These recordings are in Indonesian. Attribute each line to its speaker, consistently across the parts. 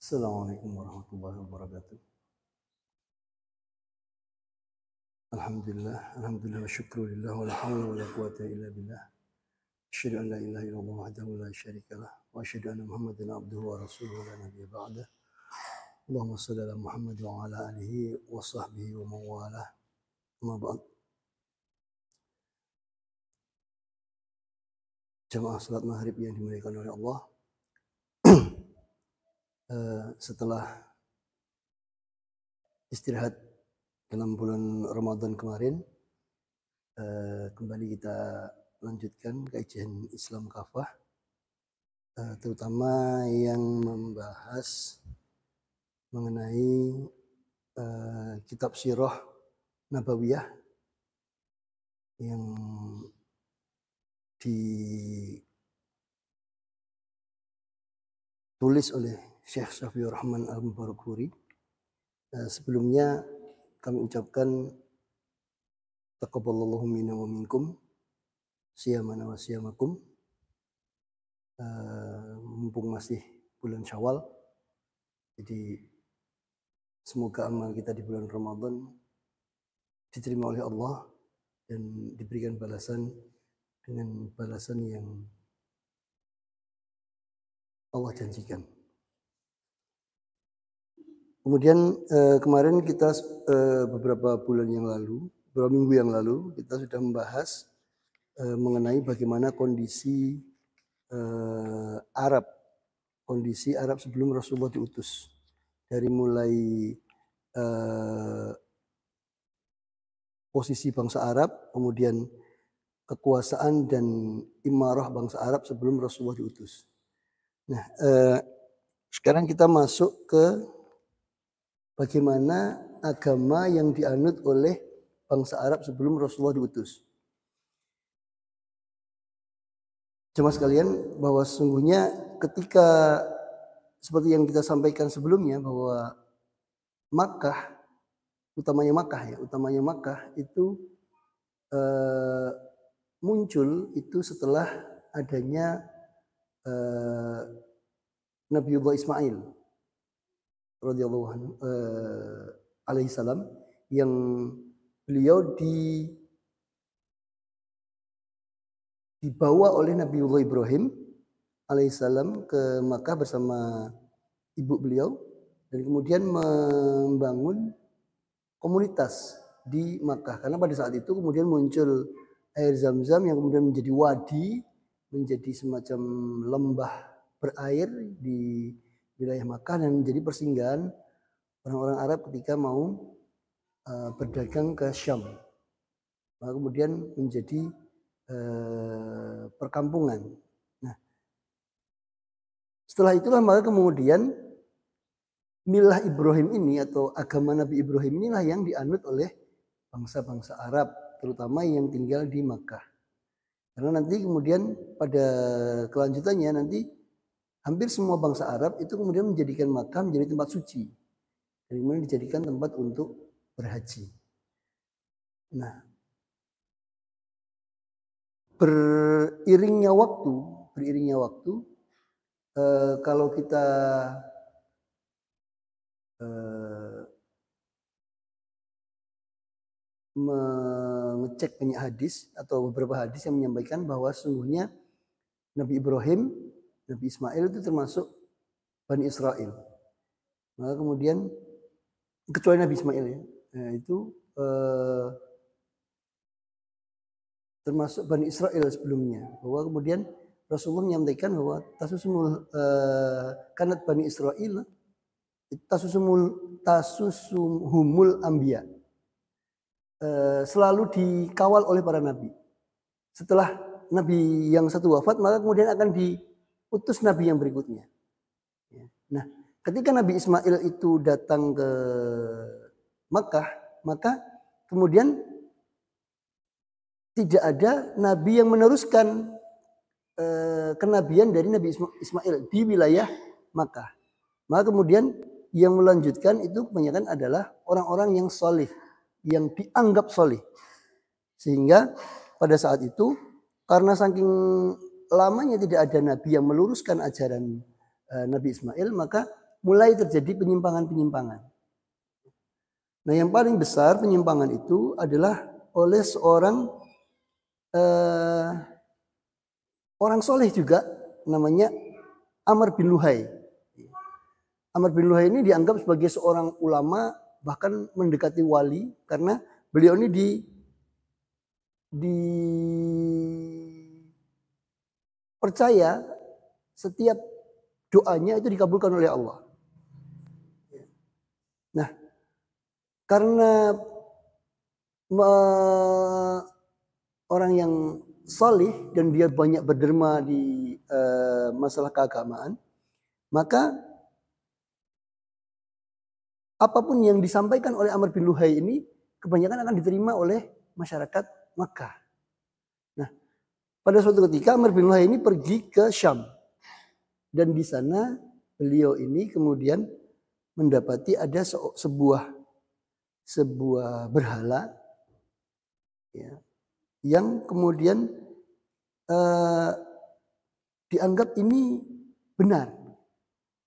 Speaker 1: Assalamualaikum warahmatullahi wabarakatuh. Alhamdulillah wa syukrulillah wa la hawla wa la quwata illa billah. Asyhadu an la ilaha illallah wahdahu la syarikalah wa asyhadu anna Muhammadan abduhu wa rasuluhu la nabiyya ba'dah. Allahumma shalli ala Muhammad wa ala alihi wa sahbihi wa man walah. Amma ba'd. Jamaah salat maghrib yang dimuliakan oleh Allah. Setelah istirahat dalam bulan Ramadan kemarin, kembali kita lanjutkan kajian Islam Kafah, terutama yang membahas mengenai kitab Sirah Nabawiyah yang ditulis oleh Syekh Syafiur Rahman Al-Mubarakfuri. Sebelumnya kami ucapkan taqabbalallahu minna wa minkum siyamana wa siyamakum. Mumpung masih bulan Syawal, jadi semoga amal kita di bulan Ramadan diterima oleh Allah dan diberikan balasan dengan balasan yang Allah janjikan. Kemudian kemarin kita beberapa minggu yang lalu kita sudah membahas mengenai bagaimana kondisi Arab sebelum Rasulullah diutus, dari mulai posisi bangsa Arab, kemudian kekuasaan dan imarah bangsa Arab sebelum Rasulullah diutus. Nah, sekarang kita masuk ke bagaimana agama yang dianut oleh bangsa Arab sebelum Rasulullah diutus. Jemaah sekalian, bahwa sesungguhnya ketika seperti yang kita sampaikan sebelumnya, bahwa utamanya Makkah itu muncul itu setelah adanya Nabiullah Ismail radhiyallahu anhu alaihi salam, yang beliau dibawa oleh Nabiullah Ibrahim alaihissalam ke Makkah bersama ibu beliau, dan kemudian membangun komunitas di Makkah. Karena pada saat itu kemudian muncul air Zam-Zam yang kemudian menjadi wadi, menjadi semacam lembah berair di wilayah Makkah dan menjadi persinggahan orang-orang Arab ketika mau berdagang ke Syam. Maka kemudian menjadi perkampungan. Nah, setelah itulah maka kemudian milah Ibrahim ini atau agama Nabi Ibrahim inilah yang dianut oleh bangsa-bangsa Arab, terutama yang tinggal di Makkah. Karena nanti kemudian pada kelanjutannya nanti hampir semua bangsa Arab itu kemudian menjadikan Makkah menjadi tempat suci, dan kemudian dijadikan tempat untuk berhaji. Nah, beriringnya waktu, kalau kita mengecek banyak hadis atau beberapa hadis yang menyampaikan bahwa sesungguhnya Nabi Ibrahim, Nabi Ismail itu termasuk Bani Israel. Maka kemudian kecuali Nabi Ismail ya, itu termasuk Bani Israel sebelumnya. Bahwa kemudian Rasulullah menyampaikan bahwa kanat Bani Israel tasusumhumul anbiya, selalu dikawal oleh para nabi. Setelah nabi yang satu wafat, maka kemudian akan diutus nabi yang berikutnya. Nah, ketika Nabi Ismail itu datang ke Makkah, maka kemudian tidak ada nabi yang meneruskan kenabian dari Nabi Ismail di wilayah Makkah. Maka kemudian yang melanjutkan itu kebanyakan adalah orang-orang yang soleh, yang dianggap soleh. Sehingga pada saat itu karena saking lamanya tidak ada nabi yang meluruskan ajaran Nabi Ismail, maka mulai terjadi penyimpangan-penyimpangan. Nah, yang paling besar penyimpangan itu adalah oleh seorang orang soleh juga, namanya Amr bin Luhai. Amr bin Luhai ini dianggap sebagai seorang ulama, bahkan mendekati wali, karena beliau ini dipercaya setiap doanya itu dikabulkan oleh Allah. Nah, karena orang yang salih dan dia banyak berderma di masalah keagamaan, maka apapun yang disampaikan oleh Amr bin Luhai ini kebanyakan akan diterima oleh masyarakat Makkah. Nah, pada suatu ketika Amr bin Luhai ini pergi ke Syam, dan di sana beliau ini kemudian mendapati ada sebuah berhala, ya, yang kemudian dianggap ini benar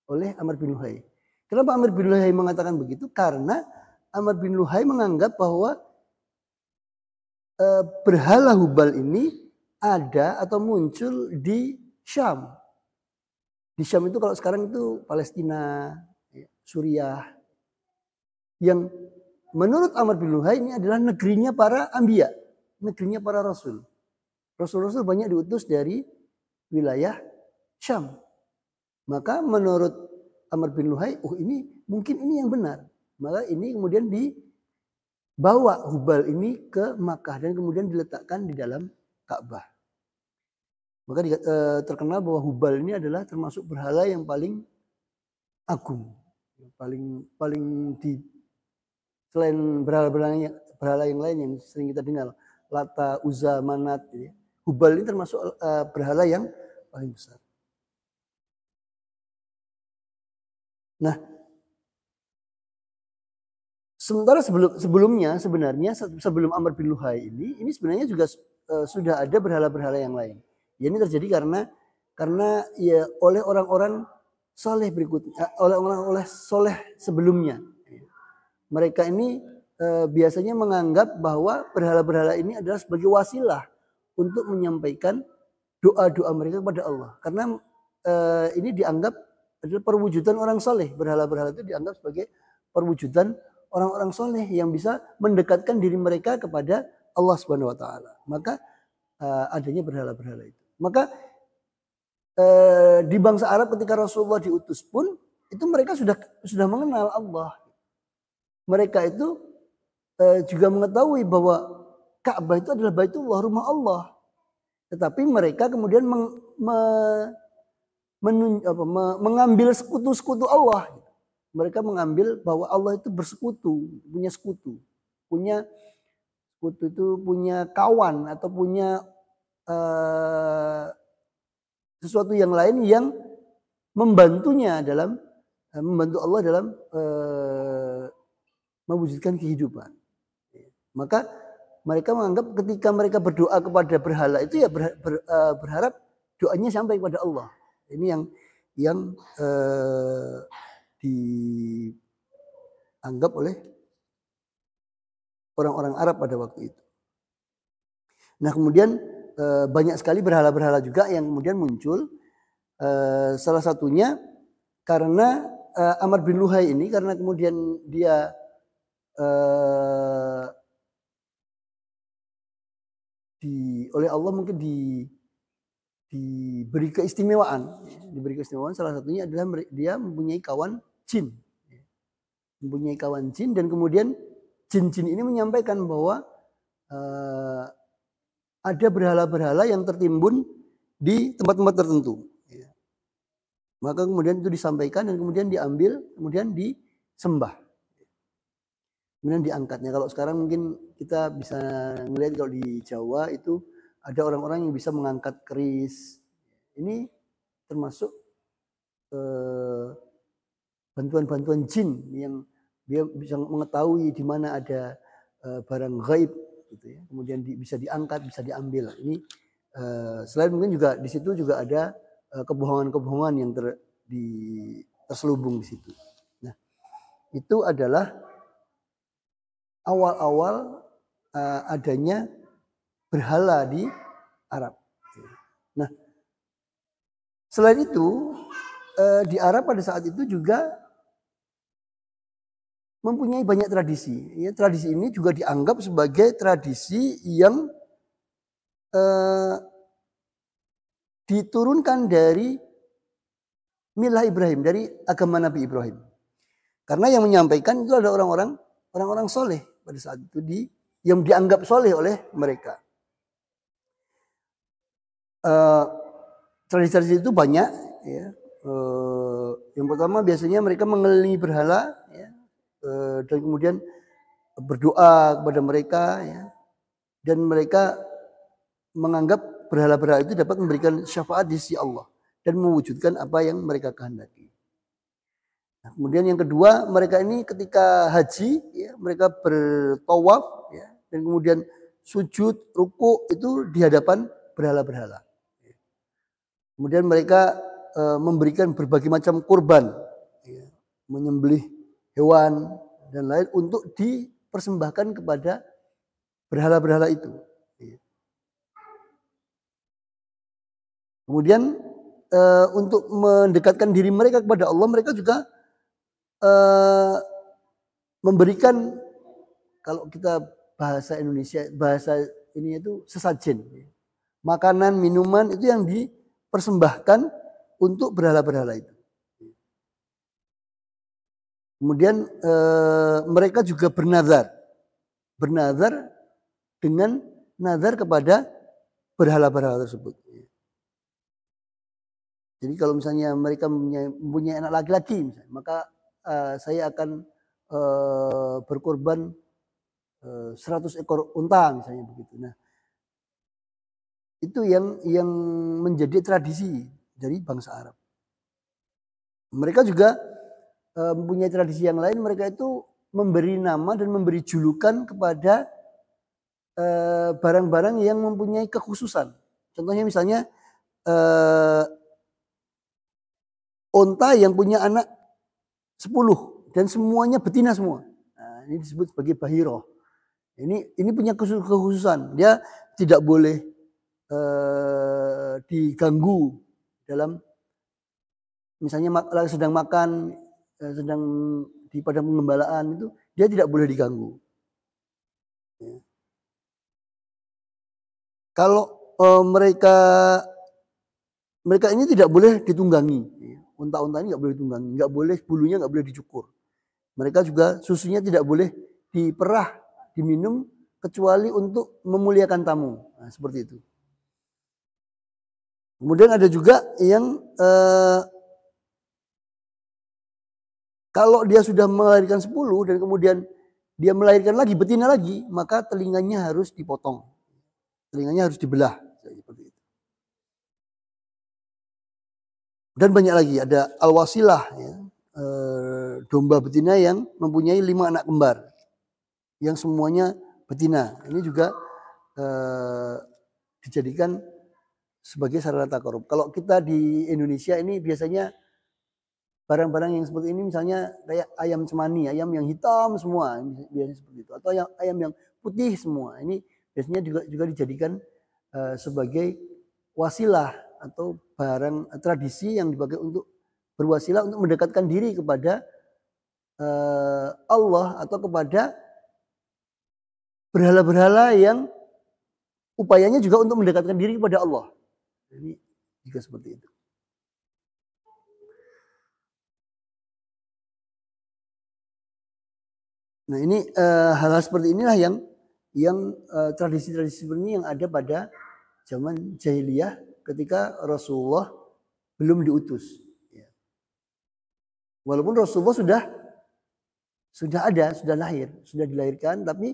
Speaker 1: oleh Amr bin Luhai. Kenapa Amr bin Luhai mengatakan begitu? Karena Amr bin Luhai menganggap bahwa berhala Hubal ini ada atau muncul di Syam. Di Syam itu kalau sekarang itu Palestina, Suriah, yang menurut Amr bin Luhai ini adalah negerinya para anbiya, negerinya para rasul. Rasul-rasul banyak diutus dari wilayah Syam. Maka menurut Amr bin Luhai, ini mungkin ini yang benar. Maka ini kemudian dibawa Hubal ini ke Makkah dan kemudian diletakkan di dalam Ka'bah. Maka terkenal bahwa Hubal ini adalah termasuk berhala yang paling agung, paling di selain berhala yang lain yang sering kita dengar, Lata, Uzza, Manat, gitu ya. Hubal ini termasuk berhala yang paling besar. Nah, sementara sebelumnya sebenarnya sebelum Amr bin Luhai ini sebenarnya juga sudah ada berhala-berhala yang lain. Ya, ini terjadi karena ya oleh orang-orang soleh berikutnya, oleh soleh sebelumnya. Mereka ini biasanya menganggap bahwa berhala-berhala ini adalah sebagai wasilah untuk menyampaikan doa-doa mereka kepada Allah. Karena ini dianggap adalah perwujudan orang soleh. Berhala-berhala itu dianggap sebagai perwujudan orang-orang soleh yang bisa mendekatkan diri mereka kepada Allah Subhanahu Wa Taala. Maka adanya berhala-berhala itu. Maka di bangsa Arab ketika Rasulullah diutus pun itu mereka sudah mengenal Allah. Mereka itu juga mengetahui bahwa Ka'bah itu adalah Baitullah, rumah Allah. Tetapi mereka kemudian mengambil sekutu-sekutu Allah. Mereka mengambil bahwa Allah itu bersekutu, punya sekutu, punya kawan atau punya sesuatu yang lain yang membantunya dalam membantu Allah dalam mewujudkan kehidupan. Maka mereka menganggap ketika mereka berdoa kepada berhala itu ya berharap doanya sampai kepada Allah. Ini yang dianggap oleh orang-orang Arab pada waktu itu. Nah, kemudian banyak sekali berhala-berhala juga yang kemudian muncul. Salah satunya karena Amr bin Luhai ini, karena kemudian dia oleh Allah mungkin diberi keistimewaan. Salah satunya adalah dia mempunyai kawan jin. Dan kemudian jin-jin ini menyampaikan bahwa ada berhala-berhala yang tertimbun di tempat-tempat tertentu. Maka kemudian itu disampaikan dan kemudian diambil, kemudian disembah. Kemudian diangkatnya. Kalau sekarang mungkin kita bisa melihat kalau di Jawa itu ada orang-orang yang bisa mengangkat keris. Ini termasuk bantuan-bantuan jin yang dia bisa mengetahui di mana ada barang gaib, gitu ya. Kemudian bisa diangkat, bisa diambil. Ini selain mungkin juga di situ juga ada kebohongan-kebohongan yang terselubung di situ. Nah, itu adalah awal-awal adanya berhala di Arab. Nah, selain itu di Arab pada saat itu juga mempunyai banyak tradisi. Ya, tradisi ini juga dianggap sebagai tradisi yang diturunkan dari milah Ibrahim, dari agama Nabi Ibrahim. Karena yang menyampaikan itu adalah orang-orang soleh pada saat itu yang dianggap soleh oleh mereka. Tradisi-tradisi itu banyak. Ya. Yang pertama biasanya mereka mengelilingi berhala. Ya. Dan kemudian berdoa kepada mereka, ya. Dan mereka menganggap berhala-berhala itu dapat memberikan syafaat di sisi Allah dan mewujudkan apa yang mereka kehendaki. Nah, kemudian yang kedua, mereka ini ketika haji, ya, mereka bertawaf, ya, dan kemudian sujud, ruku itu di hadapan berhala-berhala. Kemudian mereka memberikan berbagai macam kurban, ya, menyembelih hewan dan lain untuk dipersembahkan kepada berhala-berhala itu. Kemudian untuk mendekatkan diri mereka kepada Allah, mereka juga memberikan, kalau kita bahasa Indonesia, bahasa ini itu sesajen. Makanan, minuman itu yang dipersembahkan untuk berhala-berhala itu. Kemudian mereka juga bernazar dengan nazar kepada berhala-berhala tersebut. Jadi kalau misalnya mereka mempunyai anak laki-laki, maka saya akan berkorban 100 ekor unta misalnya begitu. Nah, itu yang menjadi tradisi dari bangsa Arab. Mereka juga mempunyai tradisi yang lain. Mereka itu memberi nama dan memberi julukan kepada barang-barang yang mempunyai kekhususan. Contohnya misalnya unta yang punya anak 10 dan semuanya betina semua. Nah, ini disebut sebagai bahiroh. Ini punya kekhususan. Dia tidak boleh diganggu dalam, misalnya sedang makan, sedang di padang pengembalaan itu, dia tidak boleh diganggu. Ya. Kalau mereka ini tidak boleh ditunggangi. Unta-unta ini nggak boleh ditunggangi, nggak boleh, bulunya nggak boleh dicukur. Mereka juga susunya tidak boleh diperah, diminum kecuali untuk memuliakan tamu. Nah, seperti itu. Kemudian ada juga yang kalau dia sudah melahirkan 10 dan kemudian dia melahirkan lagi, betina lagi, maka telinganya harus dipotong. Telinganya harus dibelah. Seperti itu. Dan banyak lagi, ada al-wasilah, ya, domba betina yang mempunyai 5 anak kembar. Yang semuanya betina. Ini juga dijadikan sebagai sarana takarub. Kalau kita di Indonesia ini biasanya barang-barang yang seperti ini, misalnya kayak ayam cemani, ayam yang hitam semua, biasanya seperti itu. Atau ayam yang putih semua. Ini biasanya juga dijadikan sebagai wasilah atau barang tradisi yang dipakai untuk berwasilah untuk mendekatkan diri kepada Allah atau kepada berhala-berhala yang upayanya juga untuk mendekatkan diri kepada Allah. Jadi juga seperti itu. Nah, ini hal-hal seperti inilah yang tradisi-tradisi seperti ini yang ada pada zaman jahiliyah ketika Rasulullah belum diutus. Walaupun Rasulullah sudah ada, sudah lahir, sudah dilahirkan, tapi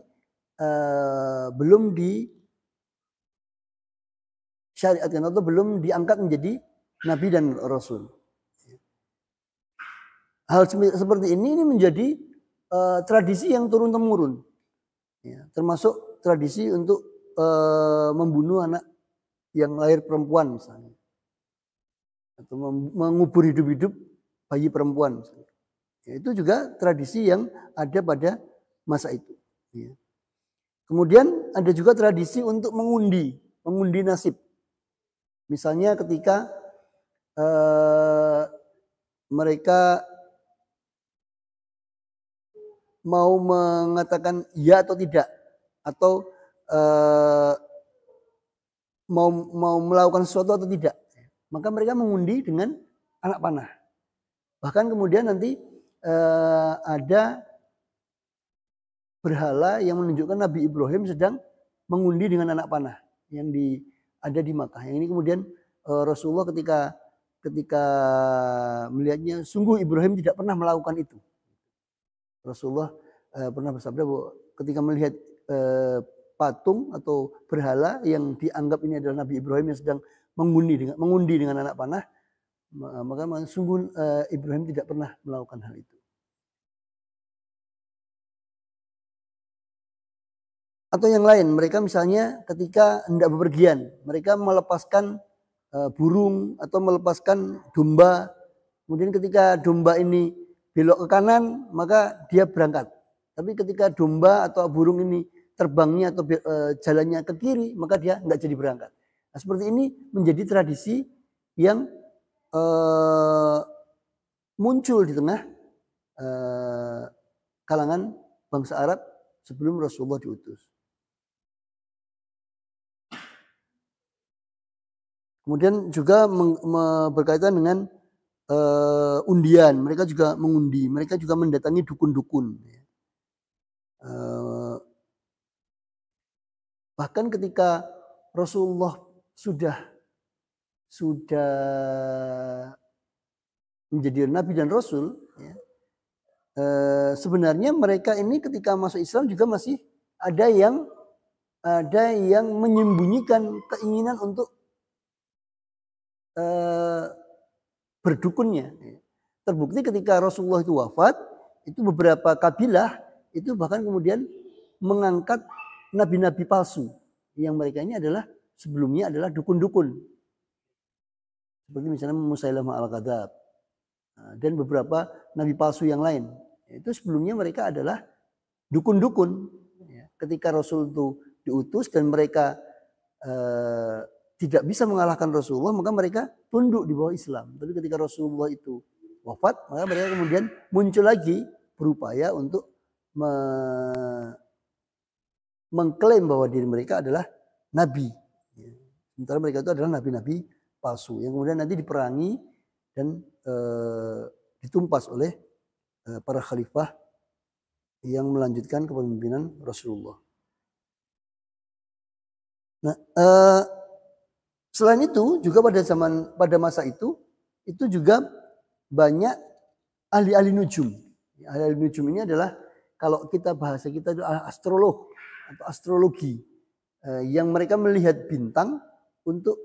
Speaker 1: belum disyariatkan atau belum diangkat menjadi nabi dan rasul. Hal seperti ini menjadi tradisi yang turun-temurun, ya, termasuk tradisi untuk membunuh anak yang lahir perempuan misalnya, atau mengubur hidup-hidup bayi perempuan. Ya, itu juga tradisi yang ada pada masa itu. Ya. Kemudian ada juga tradisi untuk mengundi nasib. Misalnya ketika mereka mau mengatakan ya atau tidak, atau mau melakukan sesuatu atau tidak, maka mereka mengundi dengan anak panah. Bahkan kemudian nanti ada berhala yang menunjukkan Nabi Ibrahim sedang mengundi dengan anak panah yang ada di Makkah. Yang ini kemudian Rasulullah ketika melihatnya, sungguh Ibrahim tidak pernah melakukan itu. Rasulullah pernah bersabda bahwa ketika melihat patung atau berhala yang dianggap ini adalah Nabi Ibrahim yang sedang mengundi dengan anak panah, maka sungguh Ibrahim tidak pernah melakukan hal itu. Atau yang lain, mereka misalnya ketika hendak bepergian, mereka melepaskan burung atau melepaskan domba. Kemudian ketika domba ini belok ke kanan, maka dia berangkat. Tapi ketika domba atau burung ini terbangnya atau jalannya ke kiri, maka dia nggak jadi berangkat. Nah, seperti ini menjadi tradisi yang muncul di tengah kalangan bangsa Arab sebelum Rasulullah diutus. Kemudian juga berkaitan dengan undian, mereka juga mengundi, mereka juga mendatangi dukun-dukun. Bahkan ketika Rasulullah sudah menjadi nabi dan rasul, ya, sebenarnya mereka ini ketika masuk Islam juga masih ada yang menyembunyikan keinginan untuk berdukunnya. Terbukti ketika Rasulullah itu wafat, itu beberapa kabilah itu bahkan kemudian mengangkat nabi-nabi palsu yang mereka ini adalah sebelumnya adalah dukun-dukun. Seperti misalnya Musailamah al-Kadzab dan beberapa nabi palsu yang lain. Itu sebelumnya mereka adalah dukun-dukun. Ketika Rasul itu diutus dan mereka tidak bisa mengalahkan Rasulullah, maka mereka tunduk di bawah Islam. Tapi ketika Rasulullah itu wafat, maka mereka kemudian muncul lagi berupaya untuk mengklaim bahwa diri mereka adalah nabi. Sementara mereka itu adalah nabi-nabi palsu yang kemudian nanti diperangi dan ditumpas oleh para khalifah yang melanjutkan kepemimpinan Rasulullah. Nah, selain itu juga pada masa itu juga banyak ahli-ahli nujum. Ahli-ahli nujum ini adalah kalau kita bahasa kita itu astrolog atau astrologi yang mereka melihat bintang untuk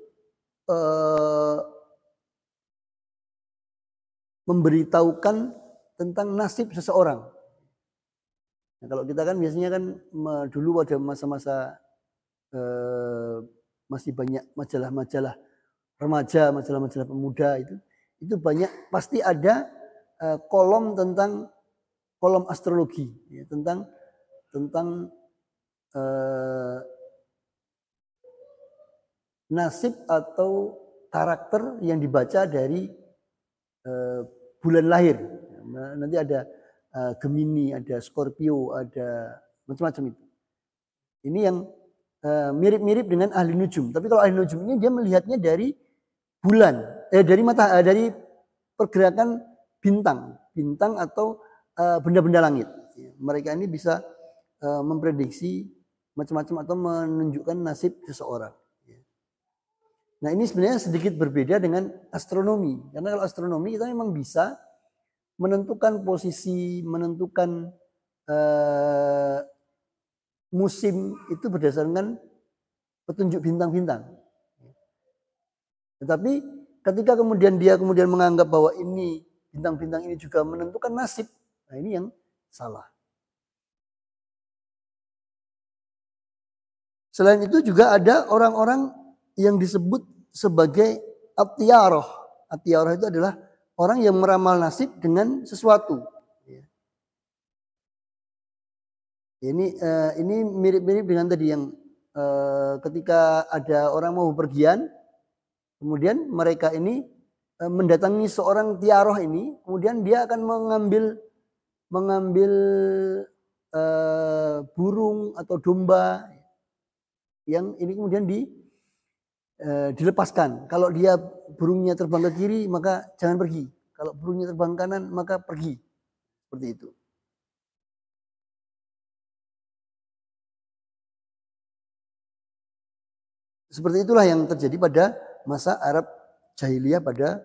Speaker 1: memberitahukan tentang nasib seseorang. Nah, kalau kita kan biasanya kan dulu pada masa-masa masih banyak majalah-majalah remaja, majalah-majalah pemuda itu banyak pasti ada kolom astrologi ya, tentang nasib atau karakter yang dibaca dari bulan lahir. Nanti ada Gemini, ada Scorpio, ada macam-macam itu. Ini yang mirip-mirip dengan ahli nujum. Tapi kalau ahli nujum ini dia melihatnya dari bulan, dari pergerakan bintang atau benda-benda langit. Mereka ini bisa memprediksi macam-macam atau menunjukkan nasib seseorang. Nah, ini sebenarnya sedikit berbeda dengan astronomi. Karena kalau astronomi kita memang bisa menentukan posisi, menentukan musim itu berdasarkan petunjuk bintang-bintang. Tetapi ketika dia menganggap bahwa ini bintang-bintang ini juga menentukan nasib, nah ini yang salah. Selain itu juga ada orang-orang yang disebut sebagai at-tiyarah. At-tiyarah itu adalah orang yang meramal nasib dengan sesuatu. Ini mirip-mirip dengan tadi yang ketika ada orang mau bepergian, kemudian mereka ini mendatangi seorang tiaroh ini, kemudian dia akan mengambil burung atau domba yang ini kemudian dilepaskan. Kalau dia burungnya terbang ke kiri maka jangan pergi. Kalau burungnya terbang ke kanan maka pergi. Seperti itu. Seperti itulah yang terjadi pada masa Arab Jahiliyah pada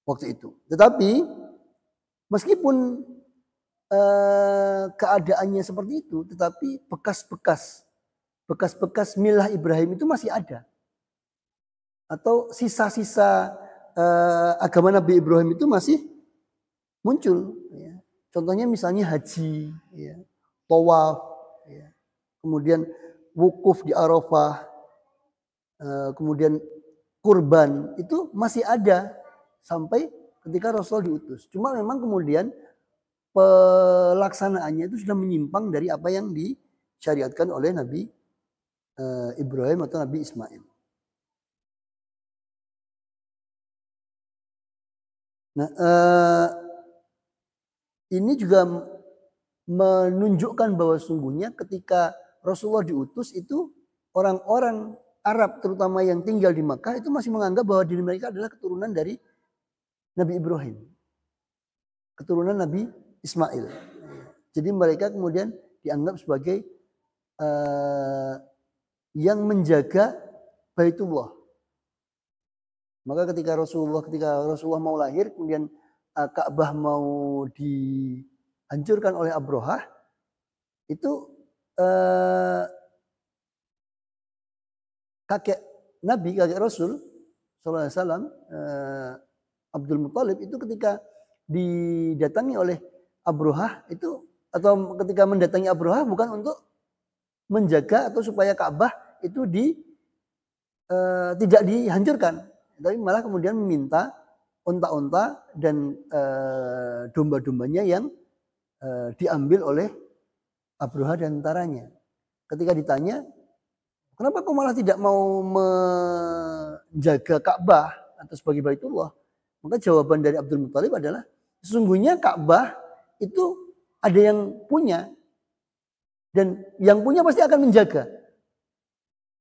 Speaker 1: waktu itu. Tetapi meskipun keadaannya seperti itu, tetapi bekas-bekas milah Ibrahim itu masih ada. Atau sisa-sisa agama Nabi Ibrahim itu masih muncul. Ya. Contohnya misalnya haji, ya, tawaf, ya. Kemudian wukuf di Arafah, kemudian kurban itu masih ada sampai ketika Rasul diutus. Cuma memang kemudian pelaksanaannya itu sudah menyimpang dari apa yang disyariatkan oleh Nabi Ibrahim atau Nabi Ismail. Nah, ini juga menunjukkan bahwa sungguhnya ketika Rasulullah diutus itu orang-orang Arab terutama yang tinggal di Makkah itu masih menganggap bahwa diri mereka adalah keturunan dari Nabi Ibrahim. Keturunan Nabi Ismail. Jadi mereka kemudian dianggap sebagai yang menjaga Baitullah. Maka ketika Rasulullah mau lahir, kemudian Ka'bah mau dihancurkan oleh Abrahah, itu kakek Rasul sallallahu alaihi wasallam, Abdul Muthalib itu ketika didatangi oleh Abrahah itu, atau ketika mendatangi Abrahah bukan untuk menjaga atau supaya Ka'bah itu tidak dihancurkan, tapi malah kemudian meminta onta-onta dan domba-dombanya yang diambil oleh Abrahah dan tentaranya. Ketika ditanya, kenapa kau malah tidak mau menjaga Ka'bah atau sebagai Baitullah? Maka jawaban dari Abdul Muthalib adalah, sesungguhnya Ka'bah itu ada yang punya, dan yang punya pasti akan menjaga.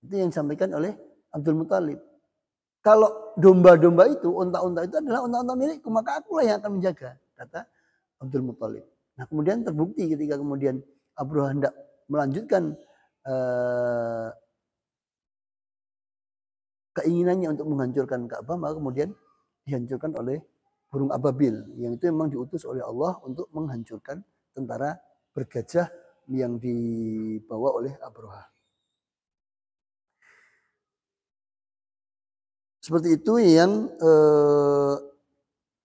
Speaker 1: Itu yang disampaikan oleh Abdul Muthalib. Kalau domba-domba itu, unta-unta itu adalah unta-unta milikku, maka akulah yang akan menjaga, kata Abdul Muthalib. Nah kemudian terbukti ketika kemudian Abrahah hendak melanjutkan keinginannya untuk menghancurkan Ka'bah, maka kemudian dihancurkan oleh burung ababil, yang itu memang diutus oleh Allah untuk menghancurkan tentara bergajah yang dibawa oleh Abrahah. Seperti itu yang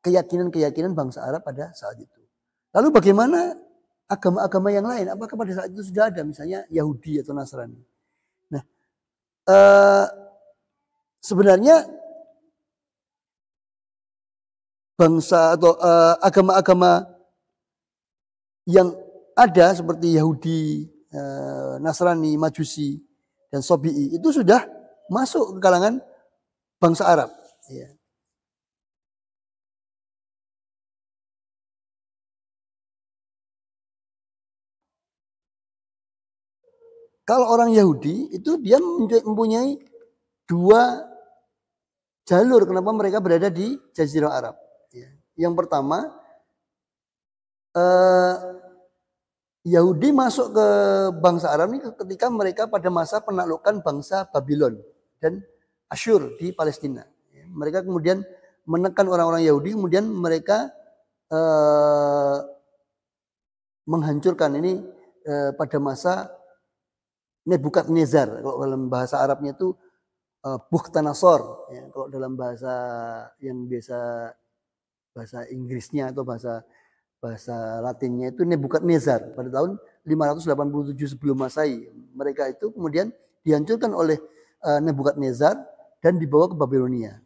Speaker 1: keyakinan-keyakinan bangsa Arab pada saat itu. Lalu bagaimana agama-agama yang lain? Apakah pada saat itu sudah ada misalnya Yahudi atau Nasrani? Nah, sebenarnya bangsa atau agama-agama yang ada seperti Yahudi, Nasrani, Majusi, dan Sobi'i itu sudah masuk ke kalangan bangsa Arab. Ya. Kalau orang Yahudi itu dia mempunyai dua jalur kenapa mereka berada di Jazirah Arab. Ya. Yang pertama, Yahudi masuk ke bangsa Arab ini ketika mereka pada masa penaklukan bangsa Babylon dan Asyur di Palestina. Mereka kemudian menekan orang-orang Yahudi, kemudian mereka menghancurkan ini pada masa Nebukadnezar. Kalau dalam bahasa Arabnya itu Bukhtanasor. Ya, kalau dalam bahasa yang biasa bahasa Inggrisnya atau bahasa Latinnya itu Nebukadnezar pada tahun 587 sebelum Masehi. Mereka itu kemudian dihancurkan oleh Nebukadnezar dan dibawa ke Babilonia.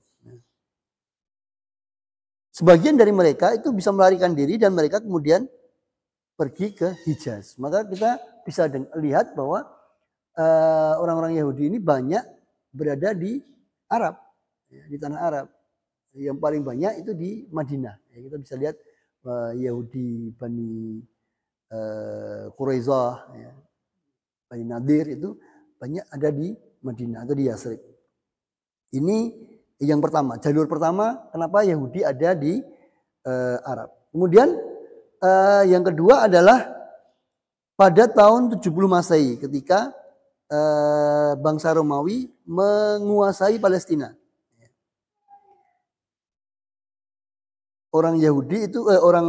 Speaker 1: sebagian dari mereka itu bisa melarikan diri dan mereka kemudian pergi ke Hijaz. Maka kita bisa lihat bahwa orang-orang Yahudi ini banyak berada di Arab, di tanah Arab. Yang paling banyak itu di Madinah. Kita bisa lihat Yahudi Bani Quraizah, Bani Nadir itu banyak ada di Madinah atau di Yasrib. Ini yang pertama, jalur pertama kenapa Yahudi ada di Arab. Kemudian yang kedua adalah pada tahun 70 Masehi ketika bangsa Romawi menguasai Palestina. Orang Yahudi itu orang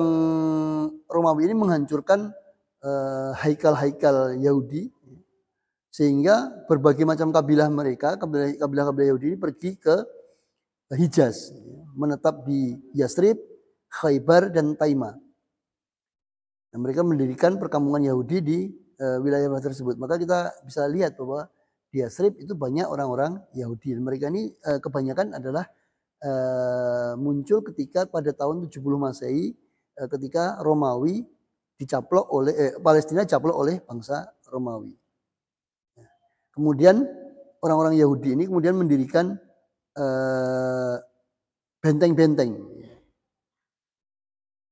Speaker 1: Romawi ini menghancurkan haikal-haikal Yahudi sehingga berbagai macam kabilah mereka, kabilah-kabilah Yahudi ini pergi ke Hijaz, menetap di Yasrib, Khaybar dan Taima. Nah, mereka mendirikan perkampungan Yahudi di wilayah tersebut. Maka kita bisa lihat bahwa di Yasrib itu banyak orang-orang Yahudi. Dan mereka ini kebanyakan adalah muncul ketika pada tahun 70 Masehi ketika Romawi dicaplok oleh Palestina dicaplok oleh bangsa Romawi. Kemudian orang-orang Yahudi ini kemudian mendirikan benteng-benteng.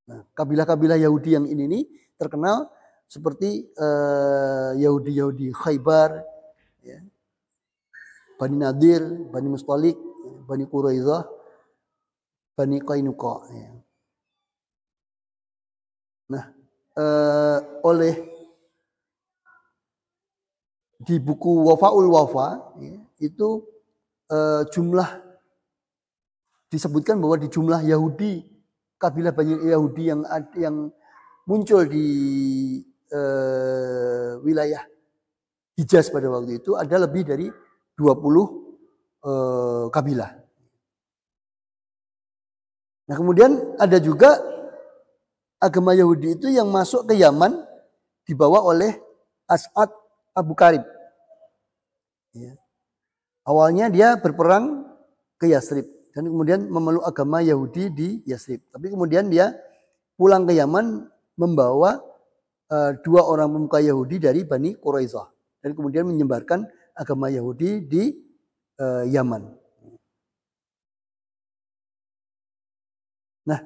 Speaker 1: Nah, kabilah-kabilah Yahudi yang ini terkenal seperti Yahudi Khaybar, ya, Bani Nadir, Bani Mustalik, Bani Quraizah, Bani Qainuqa. Ya. Nah, oleh di buku Wafaul Wafa ya, itu jumlah disebutkan bahwa di jumlah Yahudi kabilah Bani Yahudi yang muncul di wilayah Hijaz pada waktu itu ada lebih dari 20 kabilah. Nah, kemudian ada juga agama Yahudi itu yang masuk ke Yaman dibawa oleh As'ad Abu Karib. Ya. Awalnya dia berperang ke Yasrib dan kemudian memeluk agama Yahudi di Yasrib. Tapi kemudian dia pulang ke Yaman membawa 2 orang pemuka Yahudi dari Bani Quraizah dan kemudian menyebarkan agama Yahudi di Yaman. Nah,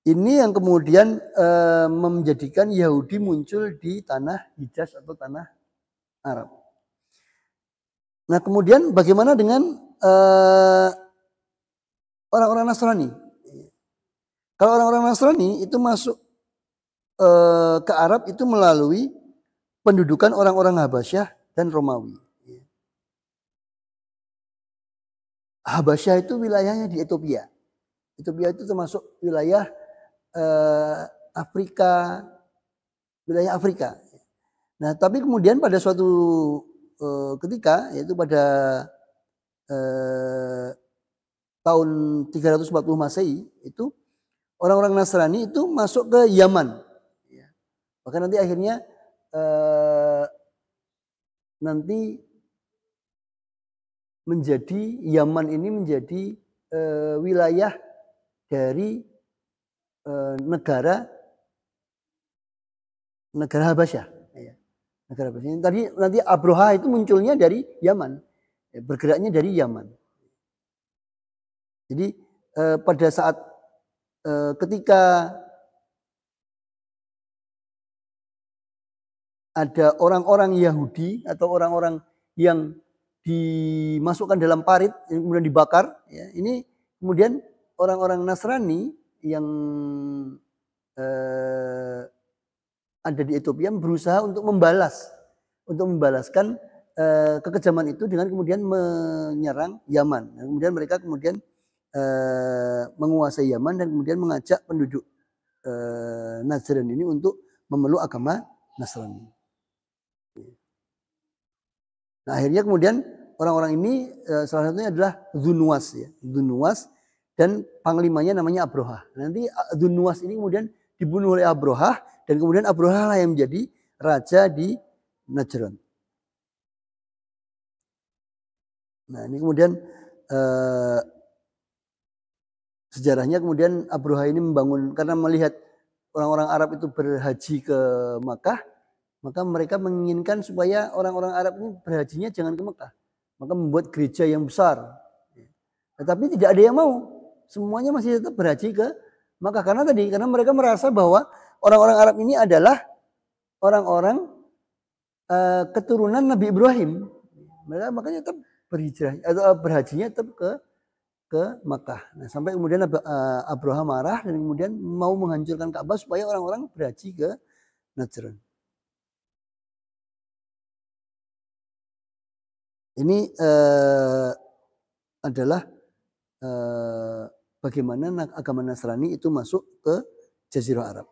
Speaker 1: ini yang kemudian menjadikan Yahudi muncul di tanah Hijaz atau tanah Arab. Nah, kemudian bagaimana dengan orang-orang Nasrani? Kalau orang-orang Nasrani itu masuk ke Arab itu melalui pendudukan orang-orang Habasyah dan Romawi. Habasyah itu wilayahnya di Ethiopia. Ethiopia itu termasuk wilayah Afrika, wilayah Afrika. Nah, tapi kemudian pada suatu ketika, yaitu pada tahun 340 Masehi, itu orang-orang Nasrani itu masuk ke Yaman. Bahkan nanti akhirnya nanti menjadi Yaman ini menjadi wilayah dari negara Habasyah. Negara Habasyah. Tadi nanti Abroha itu munculnya dari Yaman, bergeraknya dari Yaman. Jadi pada saat ketika ada orang-orang Yahudi atau orang-orang yang dimasukkan dalam parit kemudian dibakar, ya, ini kemudian orang-orang Nasrani yang ada di Ethiopia berusaha untuk membalaskan kekejaman itu dengan kemudian menyerang Yaman. Dan kemudian mereka kemudian menguasai Yaman dan kemudian mengajak penduduk Najran ini untuk memeluk agama Nasrani. Nah, akhirnya kemudian orang-orang ini salah satunya adalah Dzunnuwas, ya. Dzunnuwas dan panglimanya namanya Abroha. Nanti Dzunnuwas ini kemudian dibunuh oleh Abroha dan kemudian Abroha lah yang menjadi raja di Najran. Nah, ini kemudian sejarahnya kemudian Abroha ini membangun, karena melihat orang-orang Arab itu berhaji ke Makkah, maka mereka menginginkan supaya orang-orang Arab ini berhajinya jangan ke Makkah. Maka membuat gereja yang besar. Tetapi tidak ada yang mau. Semuanya masih tetap berhaji ke Makkah. Karena mereka merasa bahwa orang-orang Arab ini adalah orang-orang keturunan Nabi Ibrahim. Mereka makanya tetap berhijrah atau berhajinya tetap ke Makkah. Nah, sampai kemudian Abroha marah dan kemudian mau menghancurkan Ka'bah supaya orang-orang berhaji ke Najran. Ini adalah bagaimana agama Nasrani itu masuk ke Jazirah Arab.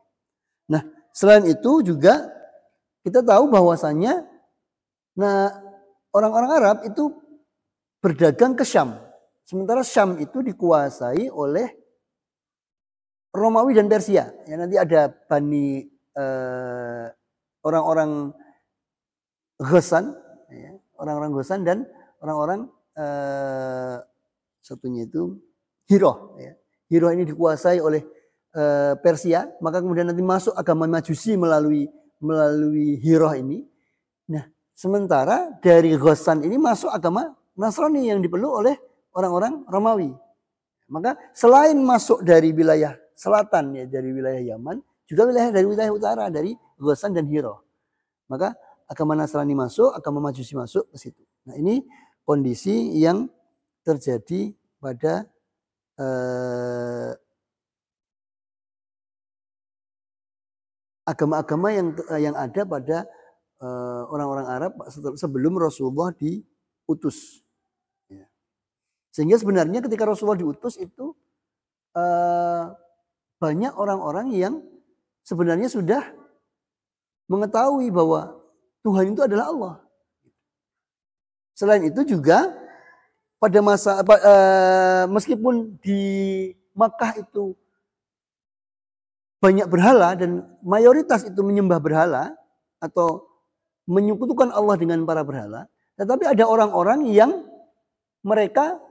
Speaker 1: Nah, selain itu juga kita tahu bahwasannya orang-orang Arab itu berdagang ke Syam. Sementara Syam itu dikuasai oleh Romawi dan Persia. Ya, nanti ada Bani orang-orang Ghassan, ya, orang-orang Ghassan dan orang-orang satunya itu Hiroh. Ya. Hiroh ini dikuasai oleh Persia, maka kemudian nanti masuk agama Majusi melalui Hiroh ini. Nah, sementara dari Ghassan ini masuk agama Nasrani yang dipeluk oleh orang-orang Romawi. Maka selain masuk dari wilayah selatan, ya, dari wilayah Yaman, juga dari wilayah utara, dari Ghassan dan Hiroh. Maka agama Nasrani masuk, agama Majusi masuk ke situ. Nah, ini kondisi yang terjadi pada agama-agama yang ada pada orang-orang Arab sebelum Rasulullah diutus. Ya. Sehingga sebenarnya ketika Rasulullah diutus itu banyak orang-orang yang sebenarnya sudah mengetahui bahwa Tuhan itu adalah Allah. Selain itu juga pada masa meskipun di Makkah itu banyak berhala dan mayoritas itu menyembah berhala atau menyekutukan Allah dengan para berhala, tetapi ada orang-orang yang mereka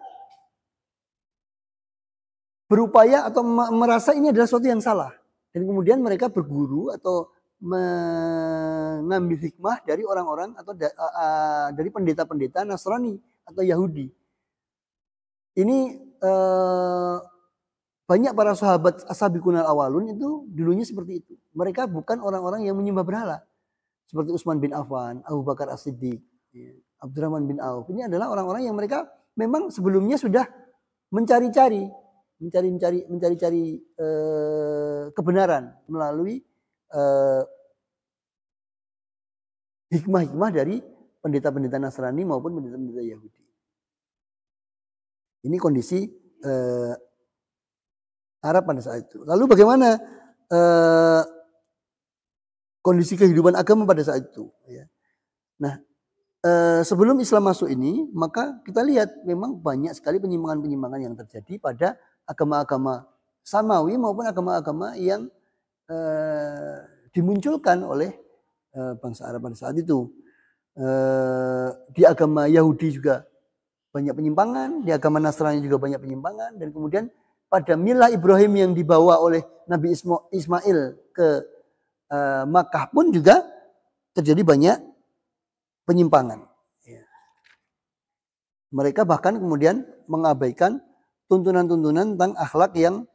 Speaker 1: berupaya atau merasa ini adalah sesuatu yang salah dan kemudian mereka berguru atau mengambil hikmah dari orang-orang atau dari pendeta-pendeta Nasrani atau Yahudi. Ini banyak para sahabat as-sabiqunal awalun itu dulunya seperti itu. Mereka bukan orang-orang yang menyembah berhala. Seperti Utsman bin Affan, Abu Bakar As-Siddiq, Abdurrahman bin Auf. Ini adalah orang-orang yang mereka memang sebelumnya sudah mencari-cari kebenaran melalui hikmah-hikmah dari pendeta-pendeta Nasrani maupun pendeta-pendeta Yahudi. Ini kondisi Arab pada saat itu. Lalu bagaimana kondisi kehidupan agama pada saat itu? Ya. Nah, sebelum Islam masuk ini, maka kita lihat memang banyak sekali penyimpangan-penyimpangan yang terjadi pada agama-agama Samawi maupun agama-agama yang dimunculkan oleh bangsa Arab pada saat itu. Di agama Yahudi juga banyak penyimpangan, di agama Nasrani juga banyak penyimpangan, dan kemudian pada milah Ibrahim yang dibawa oleh Nabi Ismail ke Makkah pun juga terjadi banyak penyimpangan. Mereka bahkan kemudian mengabaikan tuntunan-tuntunan tentang akhlak yang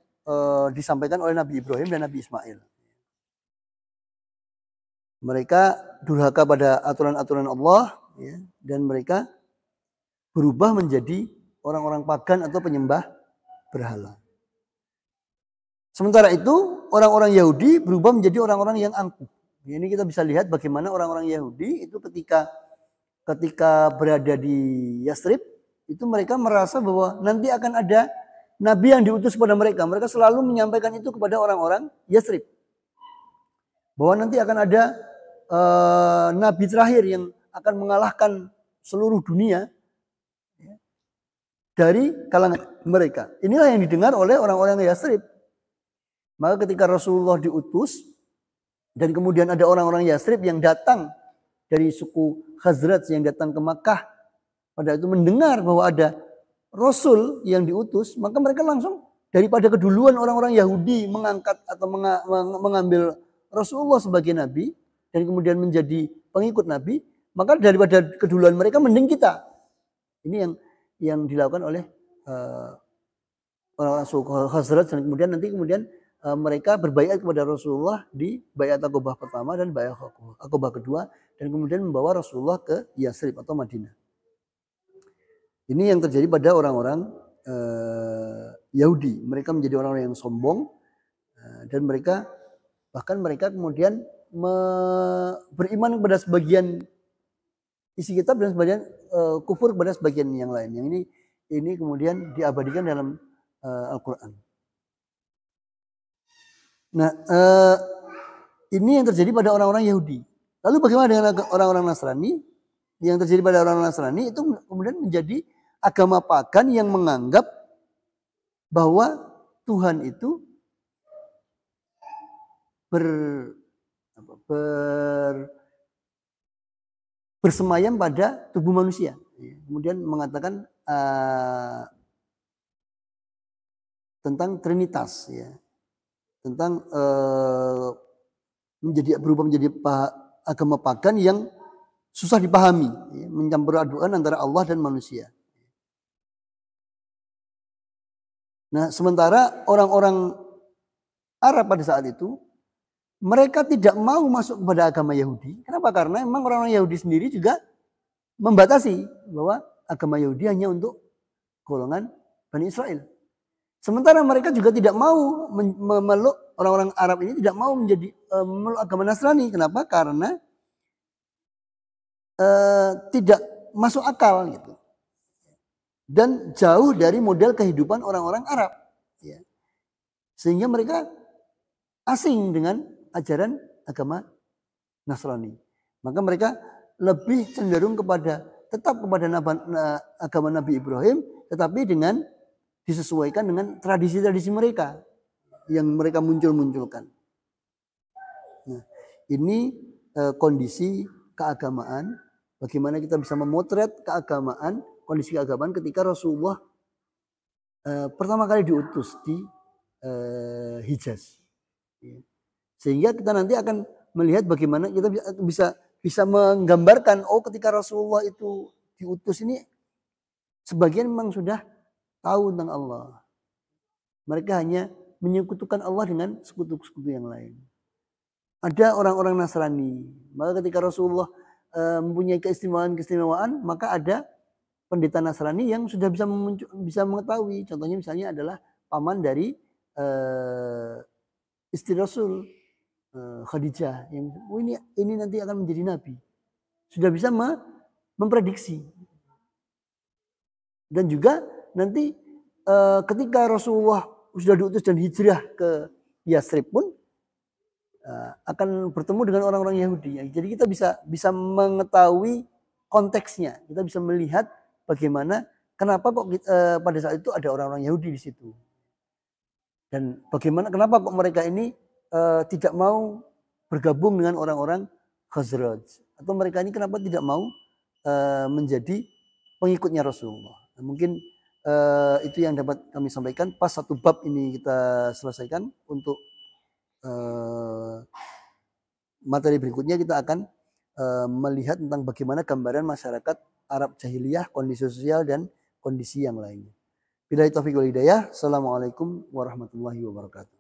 Speaker 1: disampaikan oleh Nabi Ibrahim dan Nabi Ismail. Mereka durhaka pada aturan-aturan Allah, ya, dan mereka berubah menjadi orang-orang pagan atau penyembah berhala. Sementara itu orang-orang Yahudi berubah menjadi orang-orang yang angkuh. Ini kita bisa lihat bagaimana orang-orang Yahudi itu ketika berada di Yathrib itu mereka merasa bahwa nanti akan ada nabi yang diutus kepada mereka. Mereka selalu menyampaikan itu kepada orang-orang Yathrib. Bahwa nanti akan ada nabi terakhir yang akan mengalahkan seluruh dunia dari kalangan mereka. Inilah yang didengar oleh orang-orang Yathrib. Maka ketika Rasulullah diutus dan kemudian ada orang-orang Yathrib yang datang dari suku Khazraj yang datang ke Makkah, pada itu mendengar bahwa ada Rasul yang diutus, maka mereka langsung daripada keduluan orang-orang Yahudi mengangkat atau mengambil Rasulullah sebagai nabi dan kemudian menjadi pengikut nabi, maka daripada keduluan mereka mending kita. Ini yang dilakukan oleh orang suku Khazraj, dan kemudian mereka berbaiat kepada Rasulullah di baiat Aqobah pertama dan baiat Aqobah kedua, dan kemudian membawa Rasulullah ke Yasrib atau Madinah. Ini yang terjadi pada orang-orang Yahudi. Mereka menjadi orang-orang yang sombong, dan mereka kemudian beriman kepada sebagian isi kitab dan sebagian kufur kepada sebagian yang lain. Yang ini kemudian diabadikan dalam Al-Quran. Nah, ini yang terjadi pada orang-orang Yahudi. Lalu bagaimana dengan orang-orang Nasrani? Yang terjadi pada orang-orang Nasrani itu kemudian menjadi agama pagan yang menganggap bahwa Tuhan itu bersemayam pada tubuh manusia. Kemudian mengatakan tentang Trinitas, ya, tentang berubah menjadi agama pagan yang susah dipahami, ya, mencampur adukan antara Allah dan manusia. Nah, sementara orang-orang Arab pada saat itu mereka tidak mau masuk kepada agama Yahudi. Kenapa? Karena memang orang-orang Yahudi sendiri juga membatasi bahwa agama Yahudi hanya untuk golongan Bani Israel. Sementara mereka juga tidak mau memeluk, orang-orang Arab ini tidak mau memeluk agama Nasrani. Kenapa? Karena tidak masuk akal gitu. Dan jauh dari model kehidupan orang-orang Arab. Ya. Sehingga mereka asing dengan ajaran agama Nasrani. Maka mereka lebih cenderung tetap kepada agama Nabi Ibrahim, tetapi disesuaikan dengan tradisi-tradisi mereka yang mereka munculkan. Nah, ini kondisi keagamaan. Bagaimana kita bisa memotret keagamaan, kondisi keagamaan ketika Rasulullah pertama kali diutus di Hijaz. Sehingga kita nanti akan melihat bagaimana kita bisa menggambarkan, ketika Rasulullah itu diutus ini sebagian memang sudah tahu tentang Allah. Mereka hanya menyekutukan Allah dengan sekutu-sekutu yang lain. Ada orang-orang Nasrani. Maka ketika Rasulullah mempunyai keistimewaan, maka ada pendeta Nasrani yang sudah bisa mengetahui. Contohnya misalnya adalah paman dari istri Rasul, Khadijah, yang ini nanti akan menjadi nabi. Sudah bisa memprediksi. Dan juga nanti ketika Rasulullah sudah diutus dan hijrah ke Yasrib pun akan bertemu dengan orang-orang Yahudi. Jadi kita bisa mengetahui konteksnya. Kita bisa melihat bagaimana, kenapa kok pada saat itu ada orang-orang Yahudi di situ. Dan kenapa kok mereka ini tidak mau bergabung dengan orang-orang Khazraj. Atau mereka ini kenapa tidak mau menjadi pengikutnya Rasulullah. Mungkin itu yang dapat kami sampaikan. Pas satu bab ini kita selesaikan, untuk materi berikutnya kita akan melihat tentang bagaimana gambaran masyarakat Arab jahiliyah, kondisi sosial dan kondisi yang lainnya. Billahi taufiq wal hidayah. Assalamualaikum warahmatullahi wabarakatuh.